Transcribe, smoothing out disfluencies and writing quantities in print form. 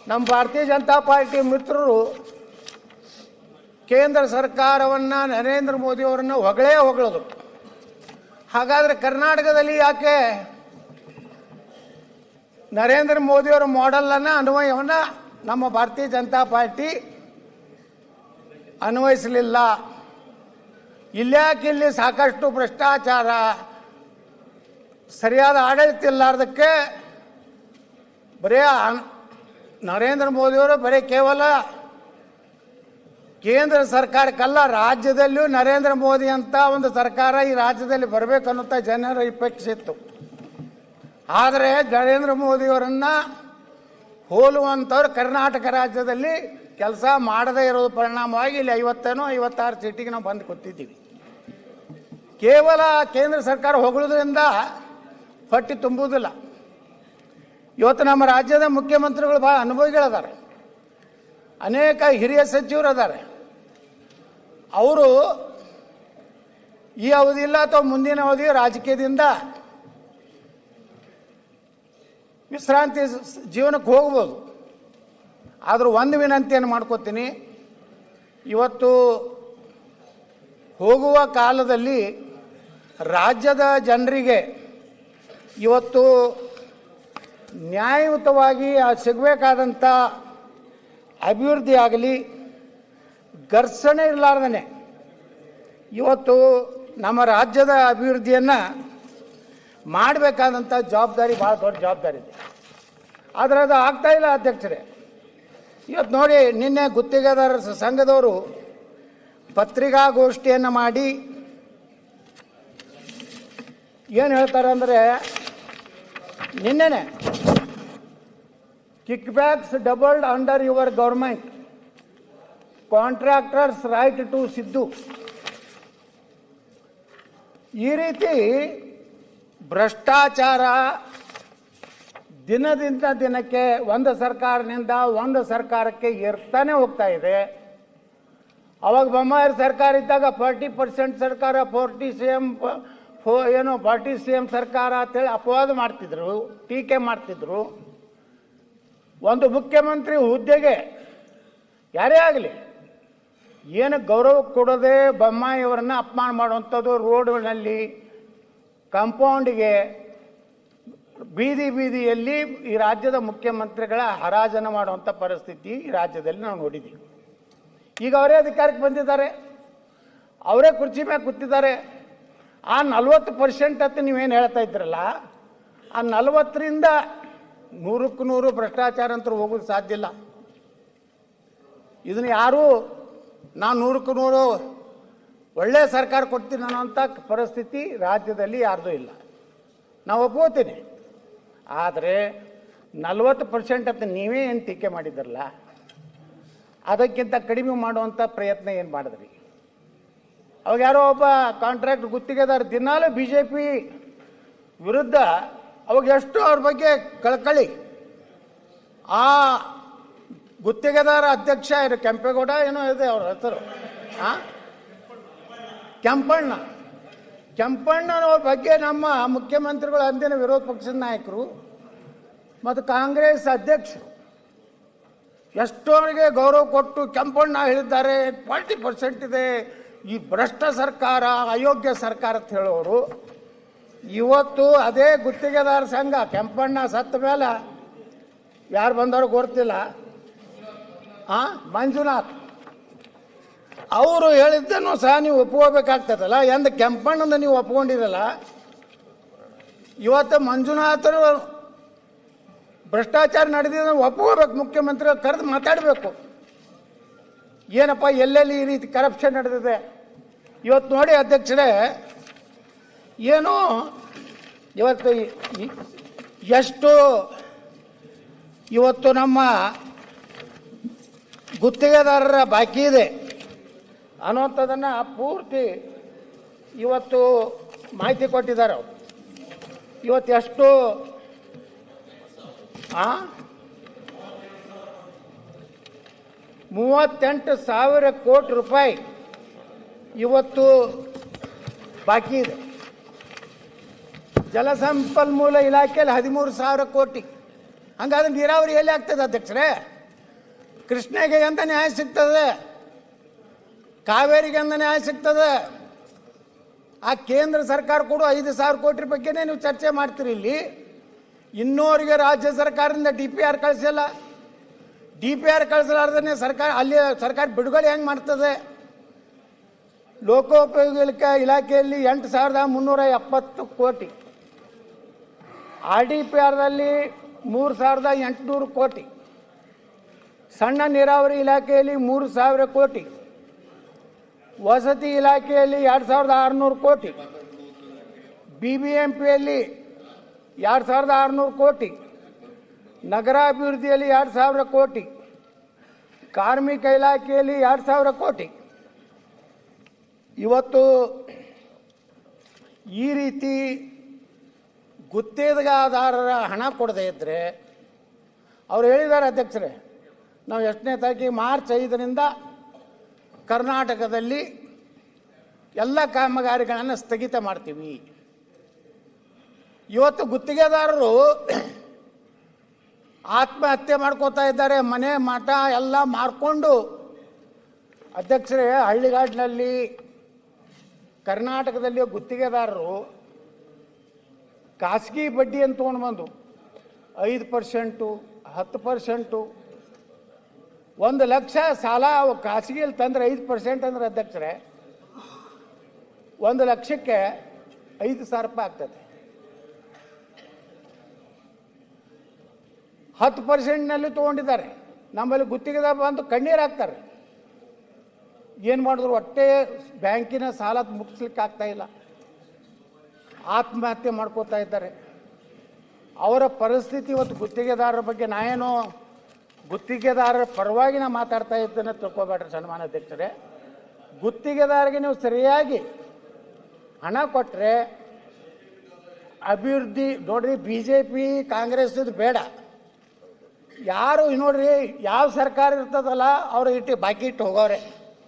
ನಮ್ಮ ಭಾರತೀಯ ಜನತಾ ಪಾರ್ಟಿ ಮಿತ್ರರು ಕೇಂದ್ರ ಸರ್ಕಾರವನ್ನು ನರೇಂದ್ರ ಮೋದಿಯವರನ್ನು ಹೊಗಳೋದು. ಹಾಗಾದರೆ ಕರ್ನಾಟಕದಲ್ಲಿ ಯಾಕೆ ನರೇಂದ್ರ ಮೋದಿಯವರ ಮಾಡೆಲನ್ನು ಅನ್ವಯವನ್ನು ನಮ್ಮ ಭಾರತೀಯ ಜನತಾ ಪಾರ್ಟಿ ಅನ್ವಯಿಸಲಿಲ್ಲ? ಇಲ್ಲಿ ಸಾಕಷ್ಟು ಭ್ರಷ್ಟಾಚಾರ, ಸರಿಯಾದ ಆಡಳಿತ ಇಲ್ಲಾರ್ದಕ್ಕೆ ಬರೀ ನರೇಂದ್ರ ಮೋದಿಯವರು ಬರೀ ಕೇವಲ ಕೇಂದ್ರ ಸರ್ಕಾರಕ್ಕಲ್ಲ, ರಾಜ್ಯದಲ್ಲಿಯೂ ನರೇಂದ್ರ ಮೋದಿ ಅಂತ ಒಂದು ಸರ್ಕಾರ ಈ ರಾಜ್ಯದಲ್ಲಿ ಬರಬೇಕನ್ನುತ್ತಾ ಜನರ ಅಪೇಕ್ಷೆ ಇತ್ತು. ಆದರೆ ನರೇಂದ್ರ ಮೋದಿಯವರನ್ನು ಹೋಲುವಂಥವ್ರು ಕರ್ನಾಟಕ ರಾಜ್ಯದಲ್ಲಿ ಕೆಲಸ ಮಾಡದೇ ಇರೋದು ಪರಿಣಾಮವಾಗಿ ಇಲ್ಲಿ 56 ಸೀಟಿಗೆ ನಾವು ಬಂದು ಕೂತಿದ್ದೀವಿ. ಕೇವಲ ಕೇಂದ್ರ ಸರ್ಕಾರ ಹೊಗಳೋದ್ರಿಂದ ಹೊಟ್ಟೆ ತುಂಬುವುದಿಲ್ಲ. ಇವತ್ತು ನಮ್ಮ ರಾಜ್ಯದ ಮುಖ್ಯಮಂತ್ರಿಗಳು ಭಾಳ ಅನುಭವಿಗಳಿದ್ದಾರೆ, ಅನೇಕ ಹಿರಿಯ ಸಚಿವರು ಅದಾರೆ. ಅವರು ಈ ಅವಧಿ ಇಲ್ಲ ಅಥವಾ ಮುಂದಿನ ಅವಧಿ ರಾಜಕೀಯದಿಂದ ವಿಶ್ರಾಂತಿ ಜೀವನಕ್ಕೆ ಹೋಗ್ಬೋದು. ಆದರೂ ಒಂದು ವಿನಂತಿಯನ್ನು ಮಾಡ್ಕೋತೀನಿ, ಇವತ್ತು ಹೋಗುವ ಕಾಲದಲ್ಲಿ ರಾಜ್ಯದ ಜನರಿಗೆ ಇವತ್ತು ನ್ಯಾಯಯುತವಾಗಿ ಸಿಗಬೇಕಾದಂಥ ಅಭಿವೃದ್ಧಿ ಆಗಲಿ, ಘರ್ಷಣೆ ಇರಲಾರ್ದೇ ಇವತ್ತು ನಮ್ಮ ರಾಜ್ಯದ ಅಭಿವೃದ್ಧಿಯನ್ನು ಮಾಡಬೇಕಾದಂಥ ಜವಾಬ್ದಾರಿ ಭಾಳ ದೊಡ್ಡ ಜವಾಬ್ದಾರಿ ಇದೆ. ಆದರೆ ಅದು ಆಗ್ತಾಯಿಲ್ಲ ಅಧ್ಯಕ್ಷರೇ. ಇವತ್ತು ನೋಡಿ, ನಿನ್ನೆ ಗುತ್ತಿಗೆದಾರರ ಸಂಘದವರು ಪತ್ರಿಕಾಗೋಷ್ಠಿಯನ್ನು ಮಾಡಿ ಏನು ಹೇಳ್ತಾರೆ ಅಂದರೆ, ನಿನ್ನೆನೆ kickbacks doubled under your government, contractors write to Siddu. ಈ ರೀತಿ ಭ್ರಷ್ಟಾಚಾರ ದಿನದಿಂದ ದಿನಕ್ಕೆ ಒಂದು ಸರ್ಕಾರದಿಂದ ಒಂದು ಸರ್ಕಾರಕ್ಕೆ ಏರ್ತಾನೆ ಹೋಗ್ತಾ ಇದೆ. ಅವಾಗ ಬೊಮ್ಮಾಯಿ ಸರ್ಕಾರ ಇದ್ದಾಗ 40% ಸರ್ಕಾರ 40 CM ಸರ್ಕಾರ ಅಂತೇಳಿ ಅಪವಾದ ಮಾಡ್ತಿದ್ರು, ಟೀಕೆ ಮಾಡ್ತಿದ್ರು. ಒಂದು ಮುಖ್ಯಮಂತ್ರಿ ಹುದ್ದೆಗೆ ಯಾರೇ ಆಗಲಿ ಏನು ಗೌರವ ಕೊಡೋದೇ ಬೊಮ್ಮಾಯಿಯವರನ್ನು ಅಪಮಾನ ಮಾಡುವಂಥದ್ದು, ರೋಡ್ಗಳಲ್ಲಿ, ಕಾಂಪೌಂಡಿಗೆ, ಬೀದಿಯಲ್ಲಿ ಈ ರಾಜ್ಯದ ಮುಖ್ಯಮಂತ್ರಿಗಳ ಹರಾಜನ್ನು ಮಾಡುವಂಥ ಪರಿಸ್ಥಿತಿ ಈ ರಾಜ್ಯದಲ್ಲಿ ನಾವು ನೋಡಿದ್ದೀವಿ. ಈಗ ಅವರೇ ಅಧಿಕಾರಕ್ಕೆ ಬಂದಿದ್ದಾರೆ, ಅವರೇ ಕುರ್ಚಿ ಮೇಲೆ ಕೂತಿದ್ದಾರೆ. ಆ 40% ಅಂತ ನೀವೇನು ಹೇಳ್ತಾ ಇದ್ರಲ್ಲ, ಆ 40ರಿಂದ 100ಕ್ಕೆ 100 ಭ್ರಷ್ಟಾಚಾರ ಅಂತ ಹೋಗೋದು ಸಾಧ್ಯ ಇಲ್ಲ. ಇದನ್ನು ಯಾರೂ ನಾನು 100ಕ್ಕೆ 100 ಒಳ್ಳೆಯ ಸರ್ಕಾರ ಕೊಡ್ತೀನಿ ಅನ್ನೋಂಥ ಪರಿಸ್ಥಿತಿ ರಾಜ್ಯದಲ್ಲಿ ಯಾರ್ದೂ ಇಲ್ಲ. ನಾವು ಒಪ್ಕೋತೀನಿ. ಆದರೆ 40% ಅಂತ ನೀವೇ ಏನು ಟೀಕೆ ಮಾಡಿದ್ರಲ್ಲ, ಅದಕ್ಕಿಂತ ಕಡಿಮೆ ಮಾಡುವಂಥ ಪ್ರಯತ್ನ ಏನು ಮಾಡಿದ್ರಿ? ಅವಾಗ ಯಾರೋ ಒಬ್ಬ ಕಾಂಟ್ರಾಕ್ಟ್ ಗುತ್ತಿಗೆದಾರ ದಿನಾಲೂ BJP ವಿರುದ್ಧ, ಅವಾಗ ಎಷ್ಟು ಅವ್ರ ಬಗ್ಗೆ ಕಳಕಳಿ. ಆ ಗುತ್ತಿಗೆದಾರ ಅಧ್ಯಕ್ಷ ಏನು ಕೆಂಪೇಗೌಡ ಏನೋ ಇದೆ ಅವ್ರ ಹೆಸರು, ಕೆಂಪಣ್ಣನವ್ರ ಬಗ್ಗೆ ನಮ್ಮ ಮುಖ್ಯಮಂತ್ರಿಗಳು, ಅಂದಿನ ವಿರೋಧ ಪಕ್ಷದ ನಾಯಕರು ಮತ್ತು ಕಾಂಗ್ರೆಸ್ ಅಧ್ಯಕ್ಷರು ಎಷ್ಟೋರಿಗೆ ಗೌರವ ಕೊಟ್ಟು ಕೆಂಪಣ್ಣ ಹೇಳಿದ್ದಾರೆ 40% ಇದೆ, ಈ ಭ್ರಷ್ಟ ಸರ್ಕಾರ, ಅಯೋಗ್ಯ ಸರ್ಕಾರ ಅಂತ ಹೇಳೋರು. ಇವತ್ತು ಅದೇ ಗುತ್ತಿಗೆದಾರ ಸಂಘ ಕೆಂಪಣ್ಣ ಸತ್ತ ಮೇಲೆ ಯಾರು ಬಂದವರು ಗೊತ್ತಿಲ್ಲ, ಮಂಜುನಾಥ್ ಅವರು ಹೇಳಿದ್ದನ್ನು ಸಹ ನೀವು ಒಪ್ಕೋಬೇಕಾಗ್ತದಲ್ಲ. ಎಂದು ಕೆಂಪಣ್ಣನ ನೀವು ಒಪ್ಕೊಂಡಿರಲ್ಲ, ಇವತ್ತು ಮಂಜುನಾಥರು ಭ್ರಷ್ಟಾಚಾರ ನಡೆದಿದ್ದು ಒಪ್ಕೋಬೇಕು. ಮುಖ್ಯಮಂತ್ರಿ ಕರೆದು ಮಾತಾಡಬೇಕು, ಏನಪ್ಪ ಎಲ್ಲೆಲ್ಲಿ ಈ ರೀತಿ ಕರಪ್ಷನ್ ನಡೆದಿದೆ. ಇವತ್ತು ನೋಡಿ ಅಧ್ಯಕ್ಷರೇ, ಏನು ಇವತ್ತು ಎಷ್ಟು ಇವತ್ತು ನಮ್ಮ ಗುತ್ತಿಗೆದಾರರ ಬಾಕಿ ಇದೆ ಅನ್ನೋಂಥದ್ದನ್ನು ಪೂರ್ತಿ ಇವತ್ತು ಮಾಹಿತಿ ಕೊಟ್ಟಿದ್ದಾರೆ. ಇವತ್ತು ಎಷ್ಟು 38,000 ಕೋಟಿ ರೂಪಾಯಿ ಇವತ್ತು ಬಾಕಿ ಇದೆ. ಜಲಸಂಪನ್ಮೂಲ ಇಲಾಖೆಯಲ್ಲಿ 13,000 ಕೋಟಿ. ಹಂಗಾದ್ರೆ ನೀರಾವರಿ ಎಲ್ಲಿ ಆಗ್ತದೆ ಅಧ್ಯಕ್ಷರೇ? ಕೃಷ್ಣಗೆ ಎಂತ ನ್ಯಾಯ ಸಿಗ್ತದೆ, ಕಾವೇರಿಗೆ ಎಂತ ನ್ಯಾಯ ಸಿಗ್ತದೆ. ಆ ಕೇಂದ್ರ ಸರ್ಕಾರ ಕೂಡ 5,000 ಕೋಟಿ ಬಗ್ಗೆನೇ ನೀವು ಚರ್ಚೆ ಮಾಡ್ತೀರಿ. ಇಲ್ಲಿ ಇನ್ನೂವರೆಗೆ ರಾಜ್ಯ ಸರ್ಕಾರದಿಂದ DPR ಕಳಿಸಿಲ್ಲ. DPR ಕಳಿಸಲಾರ್ದೇ ಸರ್ಕಾರ ಅಲ್ಲಿ ಸರ್ಕಾರ ಬಿಡುಗಡೆ ಹೆಂಗೆ ಮಾಡ್ತದೆ? ಲೋಕೋಪಯೋಗಿ ಇಲಾಖೆಯಲ್ಲಿ 8,370 ಕೋಟಿ, RDPRದಲ್ಲಿ 3,800 ಕೋಟಿ, ಸಣ್ಣ ನೀರಾವರಿ ಇಲಾಖೆಯಲ್ಲಿ 3,000 ಕೋಟಿ, ವಸತಿ ಇಲಾಖೆಯಲ್ಲಿ 2,600 ಕೋಟಿ, BBMPಯಲ್ಲಿ 2,600 ಕೋಟಿ, ನಗರಾಭಿವೃದ್ಧಿಯಲ್ಲಿ 2,000 ಕೋಟಿ, ಕಾರ್ಮಿಕ ಇಲಾಖೆಯಲ್ಲಿ 2,000 ಕೋಟಿ. ಇವತ್ತು ಈ ರೀತಿ ಗುತ್ತೇದಾರರ ಹಣ ಕೊಡದೇ ಇದ್ದರೆ, ಅವ್ರು ಹೇಳಿದ್ದಾರೆ ಅಧ್ಯಕ್ಷರೇ, ನಾವು 8ನೇ ತಾರೀಕಿಗೆ ಮಾರ್ಚ್ 5ರಿಂದ ಕರ್ನಾಟಕದಲ್ಲಿ ಎಲ್ಲ ಕಾಮಗಾರಿಗಳನ್ನು ಸ್ಥಗಿತ ಮಾಡ್ತೀವಿ. ಇವತ್ತು ಗುತ್ತಿಗೆದಾರರು ಆತ್ಮಹತ್ಯೆ ಮಾಡ್ಕೋತಾ ಇದ್ದಾರೆ, ಮನೆ ಮಠ ಎಲ್ಲ ಮಾರ್ಕೊಂಡು. ಅಧ್ಯಕ್ಷರೇ, ಹಳ್ಳಿಗಾಡಿನಲ್ಲಿ ಕರ್ನಾಟಕದಲ್ಲಿ ಗುತ್ತಿಗೆದಾರರು ಖಾಸಗಿ ಬಡ್ಡಿಯನ್ನು ತೊಗೊಂಡು ಬಂದು 5%, 10%, 1 ಲಕ್ಷ ಸಾಲ ಖಾಸಗಿಯಲ್ಲಿ ತಂದರೆ 5% ಅಂದ್ರೆ ಅಧ್ಯಕ್ಷರೇ 1 ಲಕ್ಷಕ್ಕೆ 5,000 ರೂಪಾಯಿ ಆಗ್ತದೆ. 10%ನಲ್ಲಿ ತೊಗೊಂಡಿದ್ದಾರೆ. ನಮ್ಮಲ್ಲಿ ಗುತ್ತಿಗೆದಾರ ಬಂದು ಕಣ್ಣೀರು ಹಾಕ್ತಾರೆ. ಏನು ಮಾಡಿದ್ರು ಒಟ್ಟೆ ಬ್ಯಾಂಕಿನ ಸಾಲ ಮುಗಿಸ್ಲಿಕ್ಕೆ ಆಗ್ತಾ ಇಲ್ಲ, ಆತ್ಮಹತ್ಯೆ ಮಾಡ್ಕೋತಾ ಇದ್ದಾರೆ. ಅವರ ಪರಿಸ್ಥಿತಿ ಇವತ್ತು ಗುತ್ತಿಗೆದಾರರ ಬಗ್ಗೆ ನಾನೇನೋ ಗುತ್ತಿಗೆದಾರರ ಪರವಾಗಿ ನಾ ಮಾತಾಡ್ತಾ ಇದ್ದೇನೆ ತಿಳ್ಕೊಬೇಡ್ರಿ ಸನ್ಮಾನ್ಯ ಅಧ್ಯಕ್ಷರೇ. ಗುತ್ತಿಗೆದಾರರಿಗೆ ನೀವು ಸರಿಯಾಗಿ ಹಣ ಕೊಟ್ಟರೆ ಅಭಿವೃದ್ಧಿ ನೋಡ್ರಿ. BJP ಕಾಂಗ್ರೆಸ್ ಇದು ಬೇಡ. ಯಾರು ನೋಡ್ರಿ ಯಾವ ಸರ್ಕಾರ ಇರ್ತದಲ್ಲ ಅವರು ಬಾಕಿ ಇಟ್ಟು ಹೋಗೋರೆ.